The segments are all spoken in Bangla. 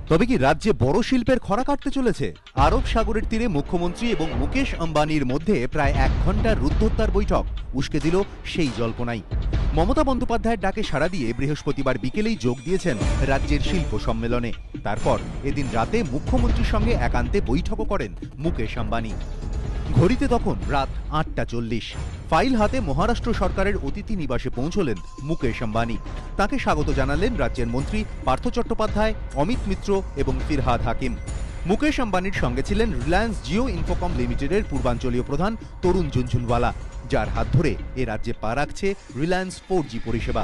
তবে কি রাজ্যে বড় শিল্পের খরা কাটতে চলেছে? আরব সাগরের তীরে মুখ্যমন্ত্রী এবং মুকেশ আম্বানির মধ্যে প্রায় 1 ঘন্টার রুদ্ধদ্বার বৈঠক উস্কে দিল সেই জল্পনাই। মমতা বন্দ্যোপাধ্যায়ের ডাকে সাড়া দিয়ে বৃহস্পতিবার বিকেলেই যোগ দিয়েছেন রাজ্যের শিল্প সম্মেলনে। তারপর এদিন রাতে মুখ্যমন্ত্রীর সঙ্গে একান্তে বৈঠকও করেন মুকেশ আম্বানি। ঘড়িতে তখন রাত 8:40। ফাইল হাতে মহারাষ্ট্র সরকারের অতিথি নিবাসে পৌঁছলেন মুকেশ আম্বানি। তাকে স্বাগত জানালেন রাজ্যের মন্ত্রী পার্থ চট্টোপাধ্যায়, অমিত মিত্র এবং ফিরহাদ হাকিম। মুকেশ আম্বানির সঙ্গে ছিলেন রিলায়েন্স জিও ইনফোকম লিমিটেডের পূর্বাঞ্চলীয় প্রধান তরুণ ঝুনঝুনওয়ালা, যার হাত ধরে এ রাজ্যে পা রাখছে রিলায়েন্স 4G পরিষেবা।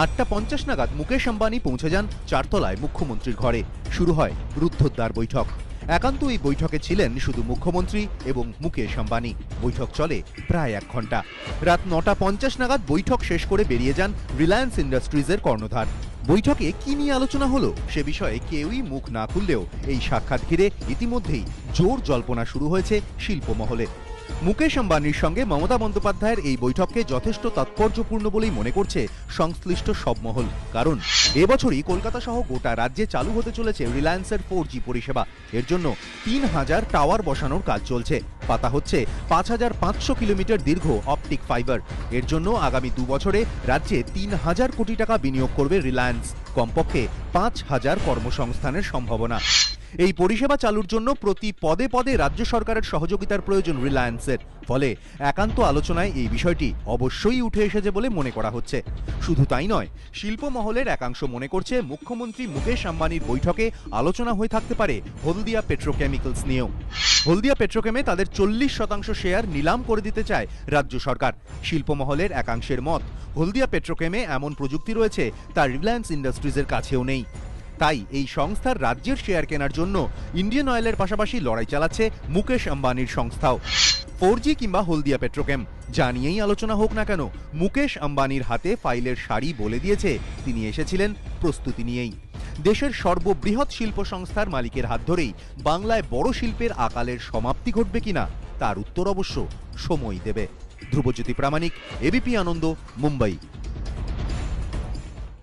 8:50 নাগাদ মুকেশ আম্বানি পৌঁছে যান চারতলায় মুখ্যমন্ত্রীর ঘরে। শুরু হয় রুদ্ধদ্বার বৈঠক। একান্ত এই বৈঠকে ছিলেন শুধু মুখ্যমন্ত্রী এবং মুকেশ আম্বানি। বৈঠক চলে প্রায় 1 ঘন্টা। রাত 9:50 নাগাদ বৈঠক শেষ করে বেরিয়ে যান রিলায়েন্স ইন্ডাস্ট্রিজের কর্ণধার। বৈঠকে কি নিয়ে আলোচনা হলো সে বিষয়ে কেউই মুখ না খুললেও এই সাক্ষাৎ ঘিরে ইতিমধ্যেই জোর জল্পনা শুরু হয়েছে শিল্প মহলে। মুকেশ আম্বানির সঙ্গে মমতা বন্দ্যোপাধ্যায়ের এই বৈঠককে যথেষ্ট তাৎপর্যপূর্ণ বলেই মনে করছে সংশ্লিষ্ট সব মহল। কারণ এবছরই কলকাতা সহ গোটা রাজ্যে চালু হতে চলেছে রিলায়েন্সের 4G পরিষেবা। এর জন্য 3000 টাওয়ার বসানোর কাজ চলছে। পাতা হচ্ছে 5500 কিলোমিটার দীর্ঘ অপটিক ফাইবার। এর জন্য আগামী 2 বছরে রাজ্যে 3000 কোটি টাকা বিনিয়োগ করবে রিলায়েন্স। কমপক্ষে 5000 কর্মসংস্থানের সম্ভাবনা। এই পরিষেবা চালুর জন্য প্রতি পদে পদে রাজ্য সরকারের সহযোগিতার প্রয়োজন রিলায়েন্সের। ফলে একান্ত আলোচনায় এই বিষয়টি অবশ্যই উঠে এসেছে বলে মনে করা হচ্ছে। শুধু তাই নয়, শিল্প মহলের একাংশ মনে করছে মুখ্যমন্ত্রী মুকেশ আম্বানির বৈঠকে আলোচনা হয়ে থাকতে পারে হলদিয়া পেট্রোকেমিক্যালস নিয়েও। হলদিয়া পেট্রোকেমে তাদের 40% শেয়ার নিলাম করে দিতে চায় রাজ্য সরকার। শিল্প মহলের একাংশের মত, হলদিয়া পেট্রোকেমে এমন প্রযুক্তি রয়েছে তা রিলায়েন্স ইন্ডাস্ট্রিজের কাছেও নেই। তাই এই সংস্থার রাজ্যের শেয়ার কেনার জন্য ইন্ডিয়ান অয়েলের পাশাপাশি লড়াই চালাচ্ছে মুকেশ আম্বানির সংস্থাও। 4G কিংবা হলদিয়া পেট্রোকেম যা নিয়েই আলোচনা হোক না কেন, মুকেশ আম্বানির হাতে ফাইলের সারি বলে দিয়েছে তিনি এসেছিলেন প্রস্তুতি নিয়েই। দেশের সর্ববৃহৎ শিল্প সংস্থার মালিকের হাত ধরেই বাংলায় বড় শিল্পের আকালের সমাপ্তি ঘটবে কিনা তার উত্তর অবশ্য সময় দেবে। ধ্রুবজ্যোতি প্রামাণিক, এবিপি আনন্দ, মুম্বাই।